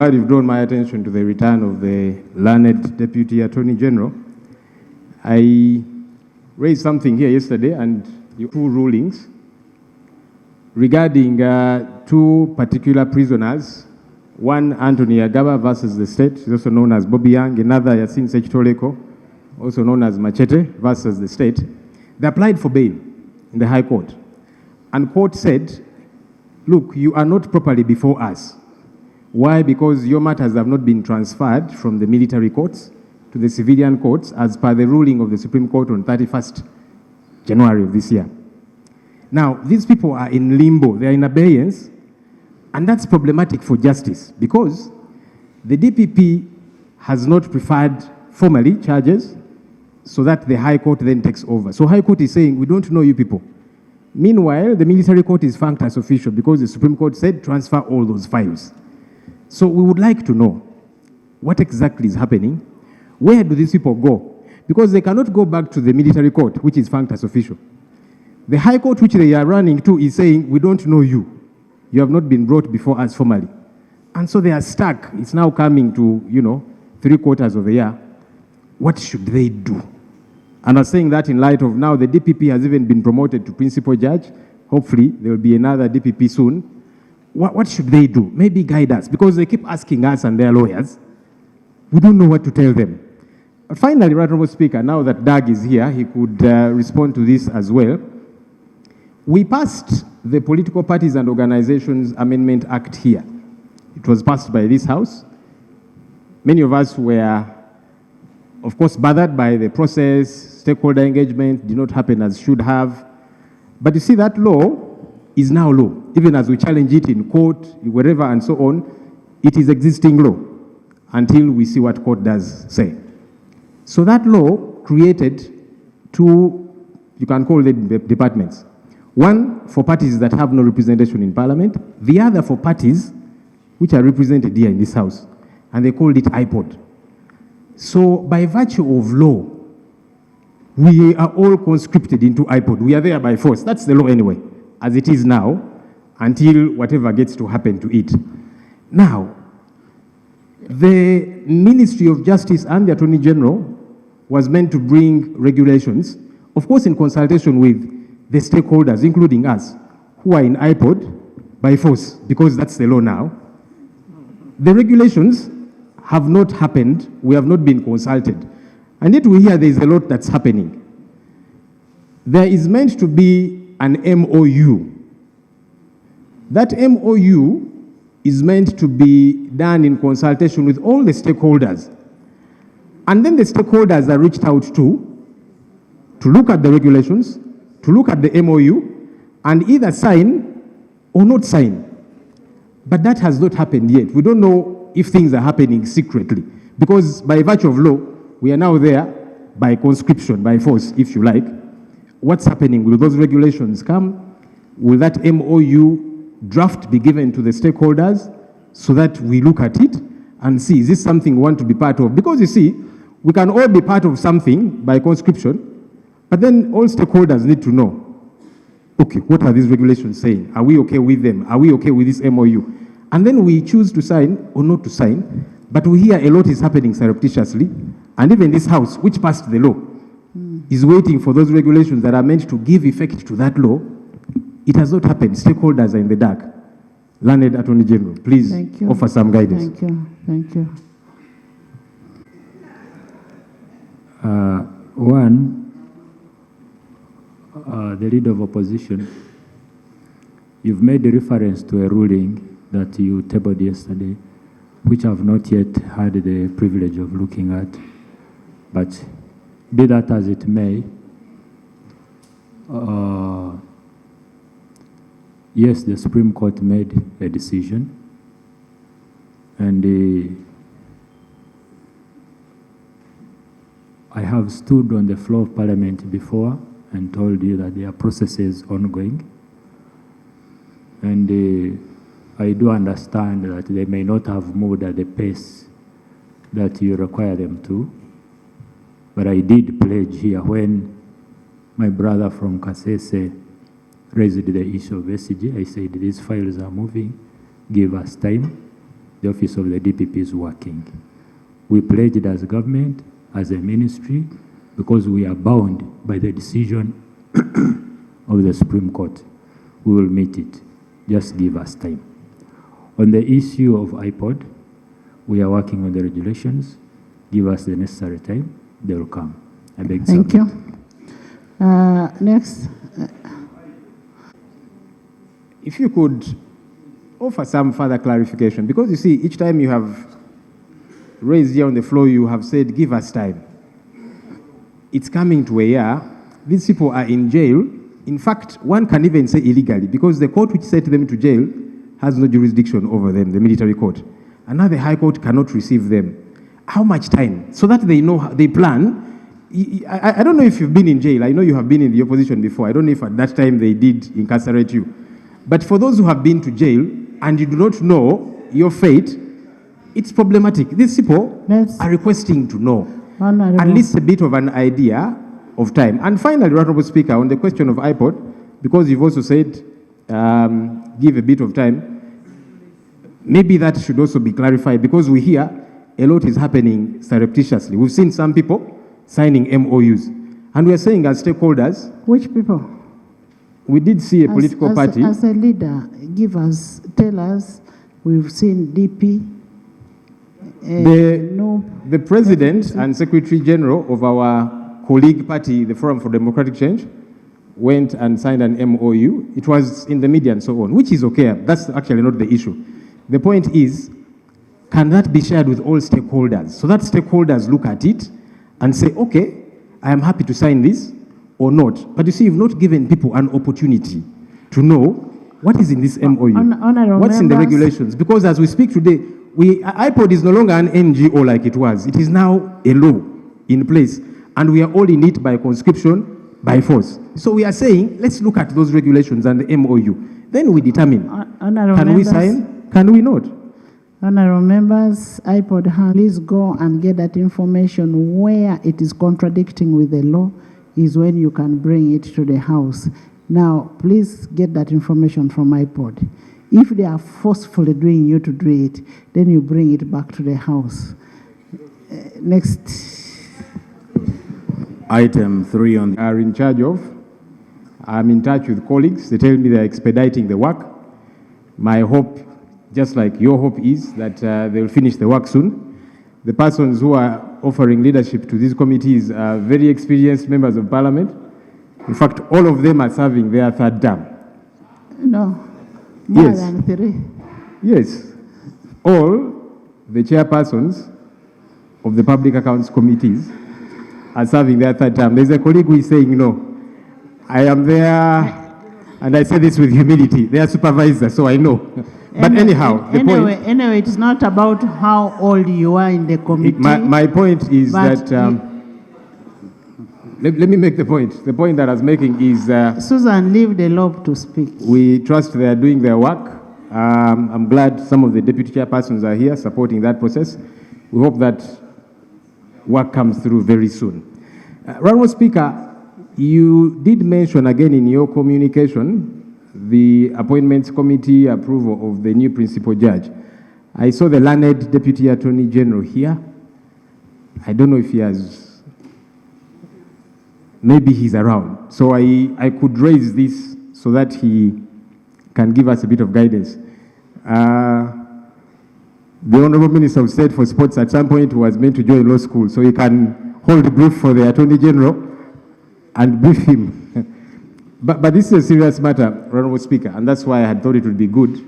You've drawn my attention to the return of the learned Deputy Attorney General. I raised something here yesterday and two rulings regarding two particular prisoners. One, Anthony Agaba versus the state, also known as Bobby Young. Another, Yasin Sechitoleko, also known as Machete versus the state. They applied for bail in the High Court. And court said, look, you are not properly before us. Why? Because your matters have not been transferred from the military courts to the civilian courts as per the ruling of the Supreme Court on 31st January of this year. Now, these people are in limbo, they are in abeyance, and that's problematic for justice because the DPP has not preferred formally charges so that the High Court then takes over. So High Court is saying, we don't know you people. Meanwhile, the military court is funked as official because the Supreme Court said transfer all those files. So we would like to know what exactly is happening. Where do these people go? Because they cannot go back to the military court, which is funked as official. The High Court, which they are running to, is saying, we don't know you. You have not been brought before us formally. And so they are stuck. It's now coming to, 3/4 of a year. What should they do? And I was saying that in light of now the DPP has even been promoted to principal judge. Hopefully there will be another DPP soon. What should they do? Maybe guide us, because they keep asking us and their lawyers. We don't know what to tell them. But finally, Right Honourable Speaker, now that Doug is here, he could respond to this as well. We passed the Political Parties and Organizations Amendment Act here. It was passed by this House. Many of us were, of course, bothered by the process. Stakeholder engagement did not happen as should have. But you see, that law is now law. Even as we challenge it in court, wherever and so on, it is existing law until we see what court does say. So that law created two, you can call them departments. One for parties that have no representation in Parliament, the other for parties which are represented here in this House, and they called it IPOD. So by virtue of law, we are all conscripted into IPOD. We are there by force. That's the law anyway, as it is now, until whatever gets to happen to it. Now, the Ministry of Justice and the Attorney General was meant to bring regulations, of course in consultation with the stakeholders, including us, who are in IPOD by force, because that's the law now. The regulations have not happened. We have not been consulted. And yet we hear there is a lot that's happening. There is meant to be an MOU. That MOU is meant to be done in consultation with all the stakeholders. And then the stakeholders are reached out to look at the regulations, to look at the MOU, and either sign or not sign. But that has not happened yet. We don't know if things are happening secretly, because by virtue of law, we are now there by conscription, by force, if you like. What's happening? Will those regulations come? Will that MOU draft be given to the stakeholders so that we look at it and see, is this something we want to be part of? Because you see, we can all be part of something by conscription, but then all stakeholders need to know, okay, what are these regulations saying? Are we okay with them? Are we okay with this MOU? And then we choose to sign or not to sign, but we hear a lot is happening surreptitiously, and even this House, which passed the law, is waiting for those regulations that are meant to give effect to that law. It has not happened. Stakeholders are in the dark. Learned Attorney General, please offer some guidance. Thank you. The leader of opposition, you've made a reference to a ruling that you tabled yesterday, which I've not yet had the privilege of looking at. But be that as it may, yes, the Supreme Court made a decision, and I have stood on the floor of Parliament before and told you that there are processes ongoing, and I do understand that they may not have moved at the pace that you require them to, but I did pledge here when my brother from Kasese raised the issue of SG. I said, these files are moving, give us time. the office of the DPP is working. We pledged as government, as a ministry, because we are bound by the decision of the Supreme Court. We will meet it. Just give us time. On the issue of IPOD, we are working on the regulations. Give us the necessary time. They will come. I beg to Thank you. Next. If you could offer some further clarification, because you see, each time you have raised here on the floor, you have said, give us time. It's coming to a year. These people are in jail. In fact, one can even say illegally, because the court which sent them to jail has no jurisdiction over them, the military court. And now the High Court cannot receive them. How much time? So that they know, they plan. I don't know if you've been in jail. I know you have been in the opposition before. I don't know if at that time they did incarcerate you. But for those who have been to jail and you do not know your fate, it's problematic. These people are requesting to know at least a bit of an idea of time. And finally, Honorable Speaker, on the question of IPOD, because you've also said give a bit of time, maybe that should also be clarified, because we hear a lot is happening surreptitiously. We've seen some people signing MOUs, and we are saying as stakeholders. Which people? We did see a political party. As a leader, tell us, we've seen DP. The President and Secretary General of our colleague party, the Forum for Democratic Change, went and signed an MOU. It was in the media and so on, which is okay. That's actually not the issue. The point is, can that be shared with all stakeholders? So that stakeholders look at it and say, okay, I am happy to sign this or not. But you see, you've not given people an opportunity to know what is in this MOU, what's in the regulations. Because as we speak today, IPOD is no longer an NGO like it was. It is now a law in place. And we are all in it by conscription, by force. So we are saying, let's look at those regulations and the MOU. Then we determine, can we sign, can we not? Honorable members, IPOD, please go and get that information. Where it is contradicting with the law is when you can bring it to the House. Now, please get that information from IPOD. If they are forcefully doing you to do it, then you bring it back to the House. Next. Item 3 on the are in charge of. I'm in touch with colleagues. They tell me they're expediting the work. My hope, just like your hope, is that they'll finish the work soon. The persons who are offering leadership to these committees are very experienced members of Parliament. In fact, all of them are serving their third term. No, more than 3. Yes. All the chairpersons of the Public Accounts Committees are serving their third term. There's a colleague who is saying, no, I am there, and I say this with humility. They are supervisors, so I know. But anyhow, the point... Anyway, it's not about how old you are in the committee. My point is that... let me make the point. The point that I was making is... Susan, leave the law to speak. We trust they are doing their work. I'm glad some of the deputy chairpersons are here supporting that process. We hope that work comes through very soon. Honorable Speaker, you did mention again in your communication the Appointments Committee approval of the new principal judge. I saw the learned Deputy Attorney General here. I don't know if he has, maybe he's around. So I could raise this so that he can give us a bit of guidance. The Honorable Minister of State for Sports at some point was meant to join law school, so he can hold a brief for the Attorney General and brief him. But this is a serious matter, Honorable Speaker, and that's why I had thought it would be good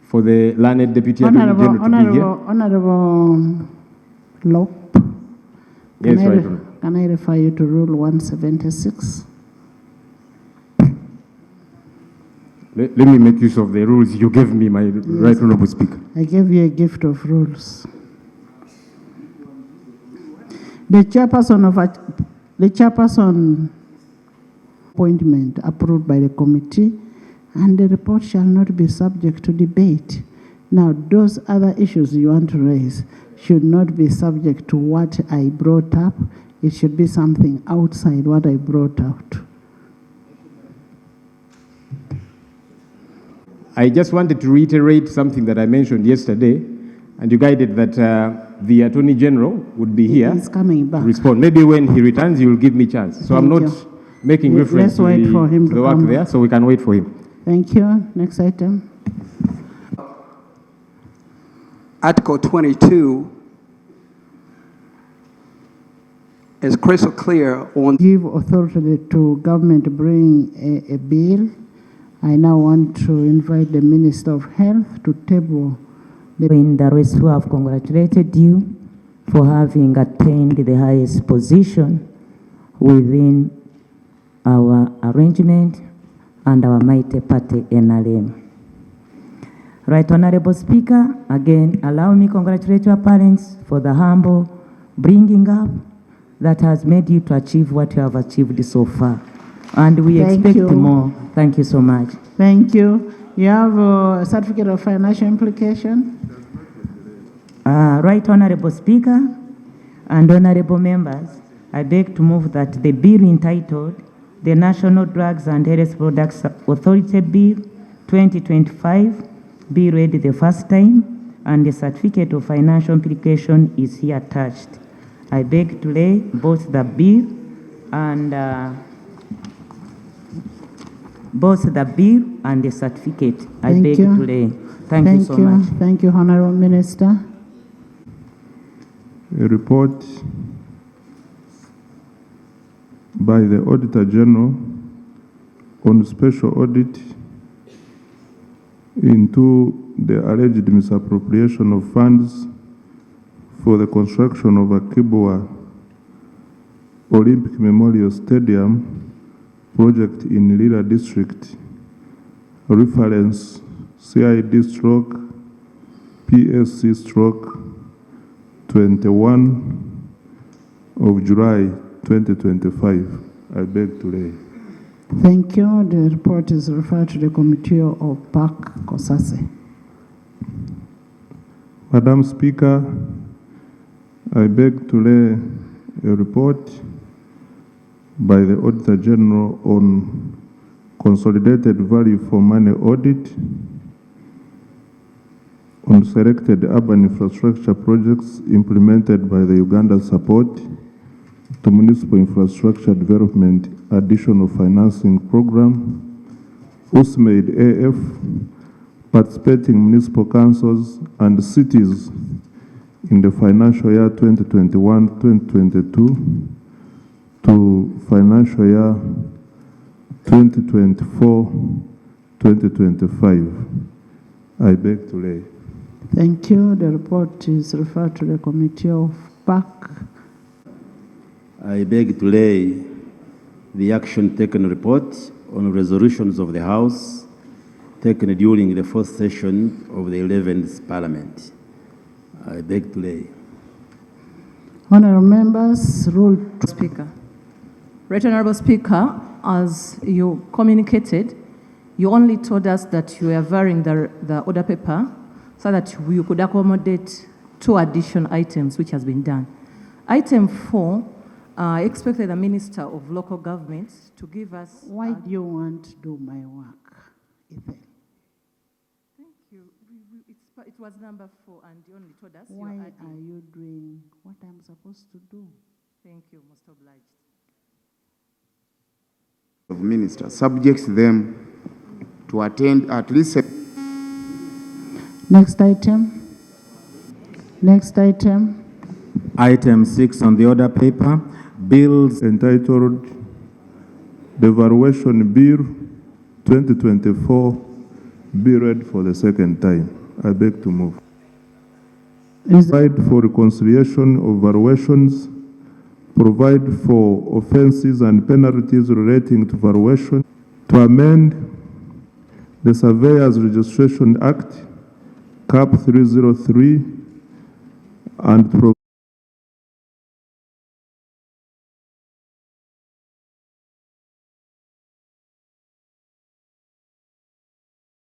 for the learned Deputy Attorney General to be here. Honorable Law. Yes, right. Can I refer you to Rule 176? Let me make use of the rules you gave me, my right honorable speaker. I gave you a gift of rules. The chairperson appointment approved by the committee, and the report shall not be subject to debate. Now, those other issues you want to raise should not be subject to what I brought up. It should be something outside what I brought out. I just wanted to reiterate something that I mentioned yesterday, and you guided that the Attorney General would be here He's coming to back. respond. Maybe when he returns, you will give me chance. So I'm Thank not you. making Let's reference to wait for him the to work come. there, so we can wait for him. Thank you. Next item. Article 22 is crystal clear on Give authority to government to bring a bill. I now want to invite the Minister of Health to table the In the rest who have congratulated you for having attained the highest position within our arrangement and our mighty party NRM. Right Honorable Speaker, again, allow me congratulate your parents for the humble bringing up that has made you to achieve what you have achieved so far. And we Thank expect you. more. Thank you so much. Thank you. You have a certificate of financial implication? Right Honorable Speaker and honorable members, I beg to move that the bill entitled the National Drugs and Health Products Authority Bill 2025 be read the first time, and the certificate of financial implication is here attached. I beg to lay both the bill and the certificate. I Thank beg you. to lay. Thank you so much. Thank you, Honorable Minister. A report by the Auditor General on special audit into the alleged misappropriation of funds for the construction of a Kibwa Olympic Memorial Stadium project in Lira District, reference CID/PSC/21 of July 2025. I beg to lay. Thank you. The report is referred to the Committee of Park Kosase. Madam Speaker, I beg to lay a report by the Auditor General on consolidated value for money audit on selected urban infrastructure projects implemented by the Uganda Support to Municipal Infrastructure Development Additional Financing Program, USMAID AF, participating municipal councils and cities in the financial year 2021-2022 to financial year 2024-2025. I beg to lay. Thank you. The report is referred to the Committee of Park. I beg to lay the action taken report on resolutions of the House taken during the fourth session of the 11th Parliament. I beg to lay. Honorable members, rule. Speaker. Right Honorable Speaker, as you communicated, you only told us that you were varying the order paper so that you could accommodate 2 additional items, which has been done. Item 4, I expected the Minister of Local Government to give us... Why do you want to do my work, Ethel? Thank you. It was number 4, and you only told us Why you're are adding. you doing what I'm supposed to do? Thank you, most obliged. Of minister subjects them to attend at least. Next item. Next item. Item 6 on the order paper, bills Entitled The Valuation Bill 2024 be read for the second time. I beg to move. Provide for reconciliation of valuations, provide for offenses and penalties relating to valuation, to amend the Surveyors Registration Act, CAP 303, and provide